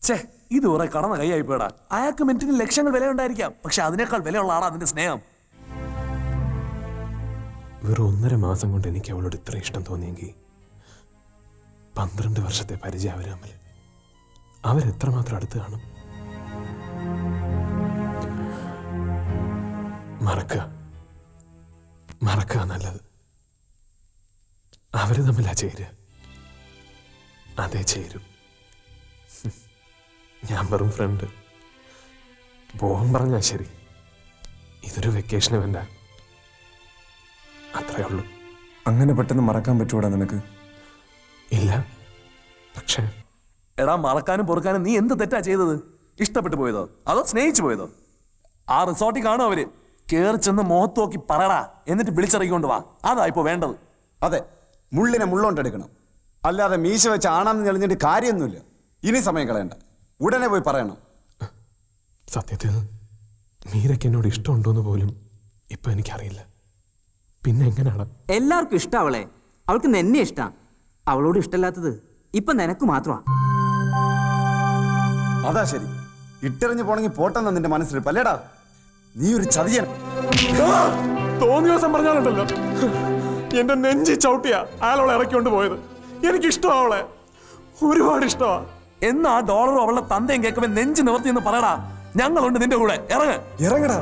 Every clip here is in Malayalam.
ഛേ, ഇത് കുറെ കടന്ന കൈയായി പോയടാ. അയാൾക്ക് മിനിറ്റിന് ലക്ഷങ്ങൾ വില ഉണ്ടായിരിക്കാം, പക്ഷെ അതിനേക്കാൾ വിലയുള്ള ആളാ അതിന്റെ സ്നേഹം. വെറും 1.5 മാസം കൊണ്ട് എനിക്ക് അവളോട് ഇത്ര ഇഷ്ടം തോന്നിയെങ്കിൽ 12 വർഷത്തെ പരിചയം അവർ തമ്മിൽ അവരെത്രമാത്രം അടുത്ത് കാണും. മറക്കുക നല്ലത്. അവര് തമ്മിലാ ചേരുക, അതേ ചേരും. ഞാൻ വെറും ഫ്രണ്ട്. പോകാൻ പറഞ്ഞാ ശരി, ഇതൊരു വെക്കേഷൻ ഇവന്റാ, അത്രേ ഉള്ളൂ. അങ്ങനെ പെട്ടെന്ന് മറക്കാൻ പറ്റൂടാ നിനക്ക്? ഇല്ല, പക്ഷേ എടാ, മറക്കാനും പൊറുക്കാനും നീ എന്ത് തെറ്റാ ചെയ്തത്? ഇഷ്ടപ്പെട്ടു പോയതോ അതോ സ്നേഹിച്ചു പോയതോ? ആ റിസോർട്ടിൽ കാണും അവര്. കേറി ചെന്ന് മുഖത്ത് നോക്കി പറയടാ, എന്നിട്ട് വിളിച്ചിറങ്ങിക്കൊണ്ട് വാ. അതാ ഇപ്പൊ വേണ്ടത്. അതെ, മുള്ളിനെ മുള്ളോണ്ടെടുക്കണം, അല്ലാതെ മീശ വെച്ച് ആണാന്ന് തെളിഞ്ഞിട്ട് കാര്യമൊന്നുമില്ല. ഇനി സമയം കളയണ്ട, ഉടനെ പോയി പറയണം. സത്യത്തിൽ മീരയ്ക്ക് എന്നോട് ഇഷ്ടമുണ്ടോന്ന് പോലും ഇപ്പൊ എനിക്കറിയില്ല. പിന്നെ എങ്ങനെയാണ്? എല്ലാവർക്കും ഇഷ്ടം അവളെ. അവൾക്ക് നിന്നെ ഇഷ്ടാ. അവളോട് ഇഷ്ടമില്ലാത്തത് ഇപ്പൊ നിനക്ക് മാത്രമാ. അതാ ശരി. ഇട്ടെറിഞ്ഞു പോണെങ്കിൽ പോട്ടെന്ന നിന്റെ മനസ്സിൽ പല്ലേടാ. നീ ഒരു ചതിയൻ. തോന്നിയ ദിവസം പറഞ്ഞാലുണ്ടല്ലോ, എന്റെ നെഞ്ചി ചവിട്ടിയാ അയാളവളെ ഇറക്കിക്കൊണ്ട് പോയത്. എനിക്കിഷ്ടമാ അവളെ, ഒരുപാട് ഇഷ്ടമാ. എന്നാ ഡോളറും അവളുടെ തന്തയും കേൾക്കുമ്പോ നെഞ്ച് നിവർത്തി എന്ന് പറയടാ. ഞങ്ങളുണ്ട് നിന്റെ കൂടെ, ഇറങ്ങടാ.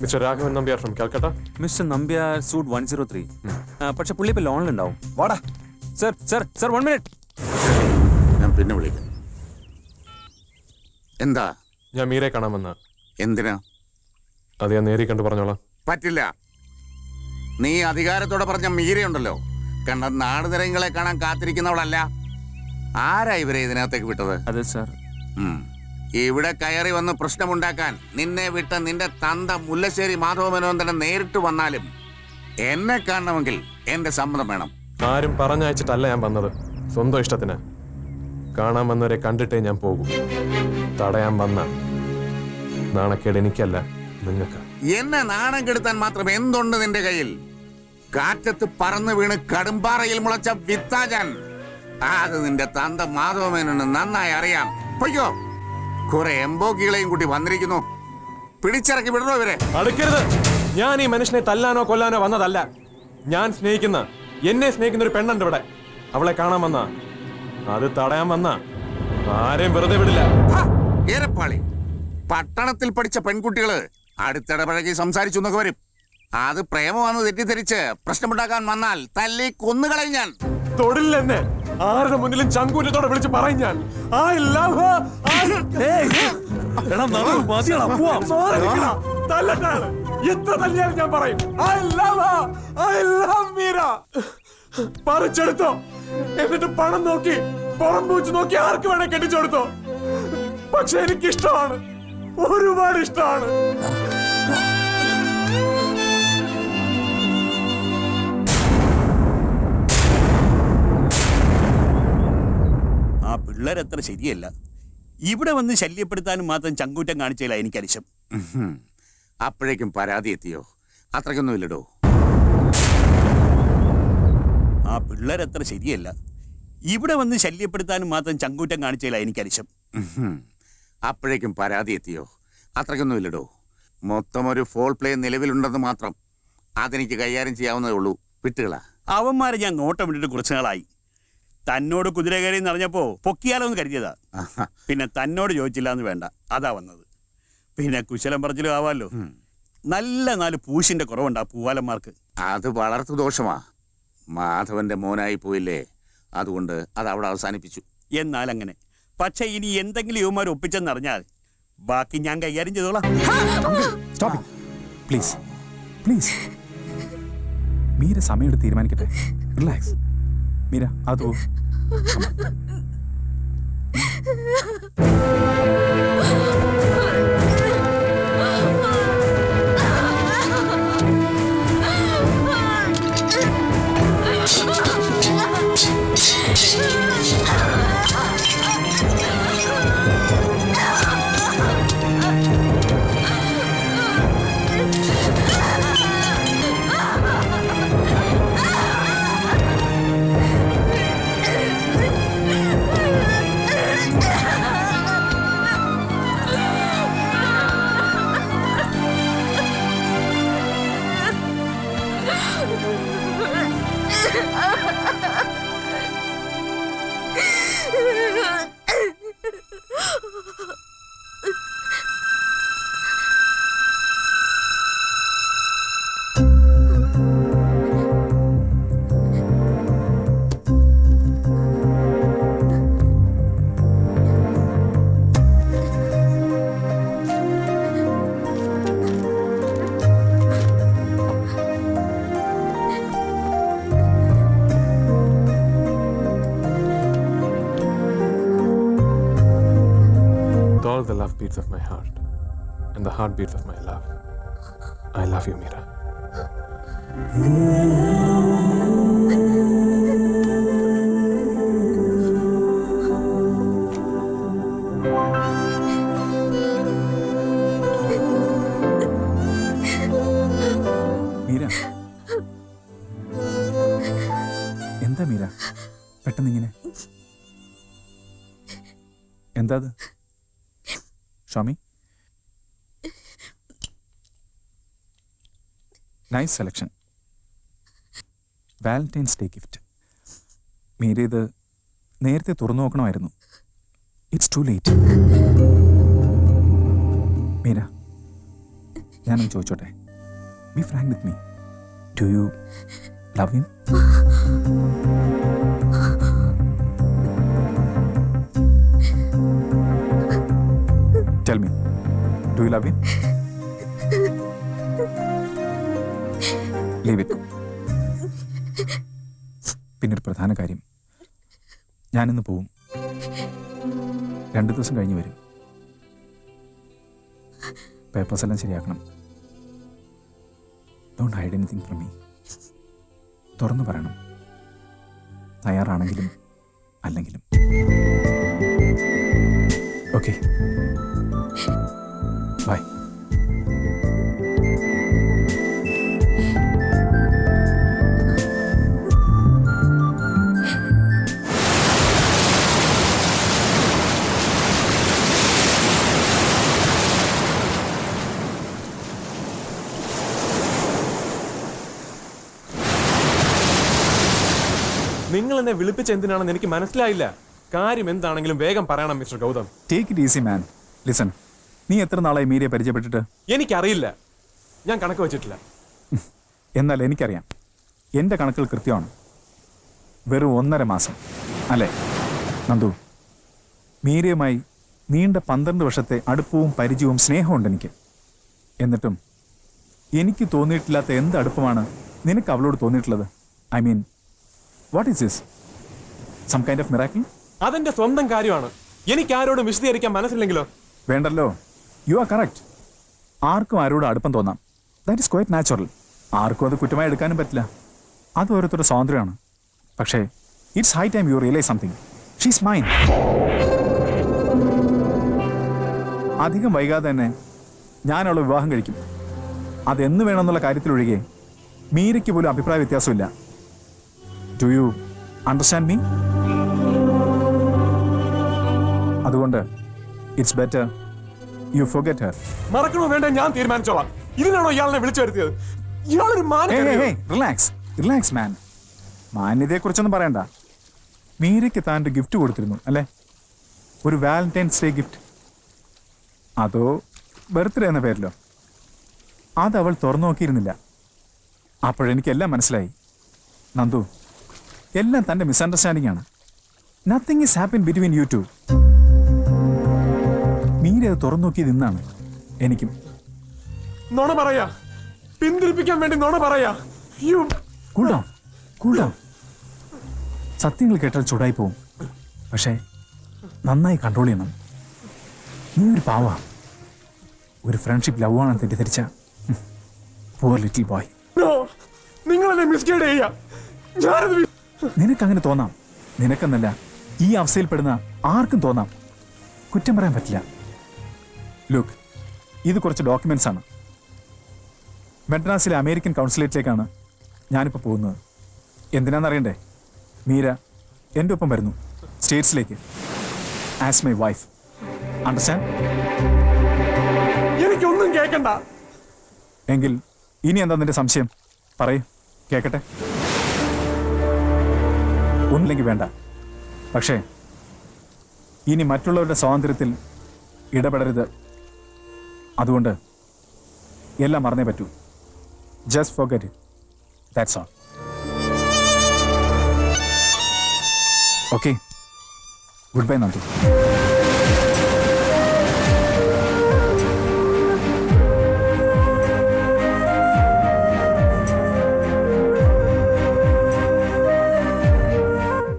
Mister Raghavan Nambiar from Calcutta. Mister Nambiar suit 103. പക്ഷെ പുള്ളി ഇപ്പൊ ലോണിലുണ്ടാവും. വാടാ. Sir 1 minute. ഞാൻ പിന്നെ വിളിക്കാം. എന്താ? ഞാൻ മീരെ കാണാൻ വന്ന. എന്തിനാ? അത് ഞാൻ നേരി കണ്ടു പറഞ്ഞോളാം. പറ്റില്ല. നീ അധികാരത്തോടെ പറഞ്ഞ മീരയുണ്ടല്ലോ, കണ്ട നാടുനിരങ്ങളെ കാണാൻ കാത്തിരിക്കുന്നവളല്ല. ആരാ ഇവരെ ഇതിനകത്തേക്ക് വിട്ടത്? അതെ സാർ. ഇവിടെ കയറി വന്ന് പ്രശ്നമുണ്ടാക്കാൻ നിന്നെ വിട്ട നിന്റെ തന്ത മുല്ലശ്ശേരി മാധവമേനോൻ തന്നെ നേരിട്ട് വന്നാലും എന്നെ കാണണമെങ്കിൽ എന്റെ സമ്മതം വേണം. ആരും പറഞ്ഞയച്ചിട്ടല്ല ഞാൻ വന്നത്, സ്വന്തം ഇഷ്ടത്തിന്. കാണാൻ വന്നവരെ കണ്ടിട്ടേ ഞാൻ പോകും. തടയാൻ വന്ന നാണക്കേട് എനിക്കല്ല, നിങ്ങൾക്ക്. എന്നെ നാണം കെടുത്താൻ മാത്രം എന്തുണ്ട് നിന്റെ കയ്യിൽ? കാറ്റത്ത് പറന്നു വീണ് കടുംപാറയിൽ മുളച്ച വിത്താജാൻ. അത് നിന്റെ തന്ത മാധവമേനോന് നന്നായി അറിയാം. പൊയ്ക്കോ. കുറെ എംബോക്കികളെയും കൂട്ടി വന്നിരിക്കുന്നു. പിടിച്ചിറക്കി വിടണോ ഇവരെ? അടുക്കരുത്. ഞാൻ ഈ മനുഷ്യനെ തല്ലാനോ കൊല്ലാനോ വന്നതല്ല. ഞാൻ സ്നേഹിക്കുന്ന, എന്നെ സ്നേഹിക്കുന്ന ഒരു പെണ്ണുണ്ട് ഇവിടെ. അവളെ കാണാൻ വന്ന, അത് തടയാൻ വന്ന ആരെയും വെറുതെ വിടില്ല. ഏറെപ്പാളി. പട്ടണത്തിൽ പഠിച്ച പെൺകുട്ടികള് അടുത്തിടപഴകി സംസാരിച്ചു എന്നൊക്കെ വരും. അത് പ്രേമമാണെന്ന് തെറ്റിദ്ധരിച്ച് പ്രശ്നമുണ്ടാക്കാൻ വന്നാൽ തല്ലി കൊന്നുകളയും ഞാൻ. തൊടില്ലെന്നെ ആരുടെ മുന്നിലും ചങ്കൂറ്റത്തോടെ വിളിച്ച് പറയും ഞാൻ. എത്ര തല്ലിയാലും ഞാൻ പറയും പറിച്ചെടുത്തോ. എന്നിട്ട് പണം നോക്കി പുറം പൂച്ച് നോക്കി ആർക്ക് വേണേ കെട്ടിച്ചെടുത്തോ. പക്ഷെ എനിക്കിഷ്ടമാണ്, ഒരുപാട് ഇഷ്ടമാണ്. ആ പിള്ളേരത്ര ശരിയല്ല. ഇവിടെ വന്ന് ശല്യപ്പെടുത്താനും മാത്രം ചങ്കൂറ്റം കാണിച്ചില്ല എനിക്ക് അരിശം. അപ്പോഴേക്കും പരാതി എത്തിയോ? അത്രയ്ക്കൊന്നും ഇല്ലടോ. ആ പിള്ളേരത്ര ശരിയല്ല. ഇവിടെ വന്ന് ശല്യപ്പെടുത്താനും മാത്രം ചങ്കൂറ്റം കാണിച്ചില്ല എനിക്ക് അരിശം. അപ്പോഴേക്കും പരാതി എത്തിയോ? അത്രയ്ക്കൊന്നും ഇല്ലടോ. മൊത്തം ഒരു ഫോൾ പ്ലേ നിലവിലുണ്ടെന്ന് മാത്രം. അതെനിക്ക് കൈകാര്യം ചെയ്യാവുന്നതേ ഉള്ളൂ. വിട്ടുകളാ. അവന്മാരെ ഞാൻ നോട്ടം വിട്ടിട്ട് കുറച്ചു നാളായി. തന്നോട് കുതിര കയറി നിറഞ്ഞപ്പോ പൊക്കിയാലോ എന്ന് കരുതിയതാ. പിന്നെ തന്നോട് ചോദിച്ചില്ല എന്ന് വേണ്ട, അതാ വന്നത്. പിന്നെ കുശലം പറച്ചിലും ആവാലോ. നല്ല 4 പൂശിന്റെ കുറവുണ്ടാ പൂവാലന്മാർക്ക്. അത് വളർത്തു ദോഷമാ. മാധവന്റെ മോനായി പോയില്ലേ, അതുകൊണ്ട് അത് അവിടെ അവസാനിപ്പിച്ചു. എന്നാൽ അങ്ങനെ. പക്ഷെ ഇനി എന്തെങ്കിലും ഇവന്മാർ ഒപ്പിച്ചെന്നറിഞ്ഞാൽ ബാക്കി ഞാൻ കൈകാര്യം ചെയ്തോളാം. പ്ലീസ് പ്ലീസ് മീര സമയം എടുത്ത് തീരുമാനിക്കട്ടെ. റിലാക്സ് മീര. അതോ all the love beats of my heart and the heartbeats of my love, I love you, Meera. Meera, എന്താ മീര പെട്ടെന്ന് ഇങ്ങനെ? എന്താ അത്? Show me, nice selection. Valentine's day gift. Meera ഇത് നേരത്തെ തുറന്നു നോക്കണമായിരുന്നു. It's too late. മീര, ഞാനൊന്ന് ചോദിച്ചോട്ടെ? Be frank with me. Do you love him? Tell me. Do you love him? Leave it. പിന്നൊരു പ്രധാന കാര്യം, ഞാനിന്ന് പോവും. 2 ദിവസം കഴിഞ്ഞ് വരും. പേപ്പേഴ്സ് എല്ലാം ശരിയാക്കണം. Don't hide anything from me. തുറന്നു പറയണം, തയ്യാറാണെങ്കിലും അല്ലെങ്കിലും. Okay, bye. നിങ്ങൾ എന്നെ വിളിപ്പിച്ച എന്തിനാണെന്ന് എനിക്ക് മനസ്സിലായില്ല. കാര്യം എന്താണെങ്കിലും വേഗം പറയണം mister Gautam. Take it easy man. Listen, നീ എത്ര നാളായി മീരയെ പരിചയപ്പെട്ടിട്ട്? എനിക്കറിയില്ല, ഞാൻ കണക്ക് വെച്ചിട്ടില്ല. എന്നാൽ എനിക്കറിയാം, എൻ്റെ കണക്കുകൾ കൃത്യമാണ്. വെറും 1.5 മാസം അല്ലേ നന്ദു? മീരയുമായി നീണ്ട 12 വർഷത്തെ അടുപ്പവും പരിചയവും സ്നേഹവും ഉണ്ട് എനിക്ക്. എന്നിട്ടും എനിക്ക് തോന്നിയിട്ടില്ലാത്ത എന്ത് അടുപ്പമാണ് നിനക്ക് അവളോട് തോന്നിയിട്ടുള്ളത്? I mean, what is this? Some kind of miracle? അതെന്റെ സ്വന്തം കാര്യമാണ്. എനിക്ക് ആരോടും വിശദീകരിക്കാൻ മനസ്സില്ലെങ്കിലോ? വേണ്ടല്ലോ, യു ആർ കറക്റ്റ്. ആർക്കും ആരോടും അടുപ്പം തോന്നാം. That is quite natural. ആർക്കും അത് കുറ്റമായി എടുക്കാനും പറ്റില്ല. അത് ഓരോരുത്തരുടെ സ്വാതന്ത്ര്യമാണ്. പക്ഷേ it's high time you realise something. She's mine. അധികം വൈകാതെ തന്നെ ഞാൻ അവളെ വിവാഹം കഴിക്കും. അതെന്ന് വേണമെന്നുള്ള കാര്യത്തിലൊഴികെ മീരയ്ക്ക് പോലും അഭിപ്രായ വ്യത്യാസമില്ല. Do you understand me? അതുകൊണ്ട് it's better you forget her. മറക്കണോ വേണ്ട ഞാൻ തീരുമാനിച്ചോളാം. ഇതിനാണോ ഇയാളെ വിളിച്ചു വരുത്തിയത്? ഇയാളൊരു റിലാക്സ് മാൻ. മാന്യതയെക്കുറിച്ചൊന്നും പറയണ്ട. മീരയ്ക്ക് താൻ്റെ ഗിഫ്റ്റ് കൊടുത്തിരുന്നു അല്ലേ? ഒരു വാലന്റൈൻസ് ഡേ ഗിഫ്റ്റ്. അതോ ബർത്ത്ഡേ എന്ന പേരിലോ? അതവൾ തുറന്നു നോക്കിയിരുന്നില്ല. അപ്പോഴെനിക്കെല്ലാം മനസ്സിലായി. നന്ദു, എല്ലാം തൻ്റെ മിസ്അണ്ടർസ്റ്റാൻഡിംഗ് ആണ്. Nothing is happen between you two. Meera അത് തുറന്നു നോക്കിയത് ഇന്നാണ്. എനിക്കും. നുണ പറയാ, പിന്തിരിപ്പിക്കാൻ വേണ്ടി നുണ പറയാ. Cool down. സത്യങ്ങൾ കേട്ടാൽ ചൂടായി പോവും. പക്ഷേ നന്നായി കൺട്രോൾ ചെയ്യണം. നീ ഒരു പാവാ. ഒരു ഫ്രണ്ട്ഷിപ്പ് ലവ് ആണെന്ന് തെറ്റിദ്ധരിച്ച പുവർ ലിറ്റിൽ ബോയ്. നിങ്ങളെന്നെ മിസ്ഗൈഡ് ചെയ്യാ. നിനക്കങ്ങനെ തോന്നാം. നിനക്കെന്നല്ല, ഈ അവസ്ഥയിൽപ്പെടുന്ന ആർക്കും തോന്നാം. കുറ്റം പറയാൻ പറ്റില്ല. ലുക്ക്, ഇത് കുറച്ച് ഡോക്യുമെന്റ്സ് ആണ്. മെഡ്രാസിലെ അമേരിക്കൻ കൗൺസിലേറ്റിലേക്കാണ് ഞാനിപ്പോൾ പോകുന്നത്. എന്തിനാണെന്നറിയണ്ടേ? മീര എൻ്റെ ഒപ്പം വരുന്നു സ്റ്റേറ്റ്സിലേക്ക് ആസ് മൈ വൈഫ്. അണ്ടർസ്റ്റാൻഡ്? എനിക്കൊന്നും കേൾക്കണ്ട. എങ്കിൽ ഇനി എന്താ നിന്റെ സംശയം? പറയൂ, കേൾക്കട്ടെ. ഒന്നില്ലെങ്കിൽ വേണ്ട. പക്ഷേ ഇനി മറ്റുള്ളവരുടെ സ്വാതന്ത്ര്യത്തിൽ ഇടപെടരുത്. അതുകൊണ്ട് എല്ലാം മറന്നേ പറ്റൂ. Just forget it. That's all. Okay, good bye Nandu.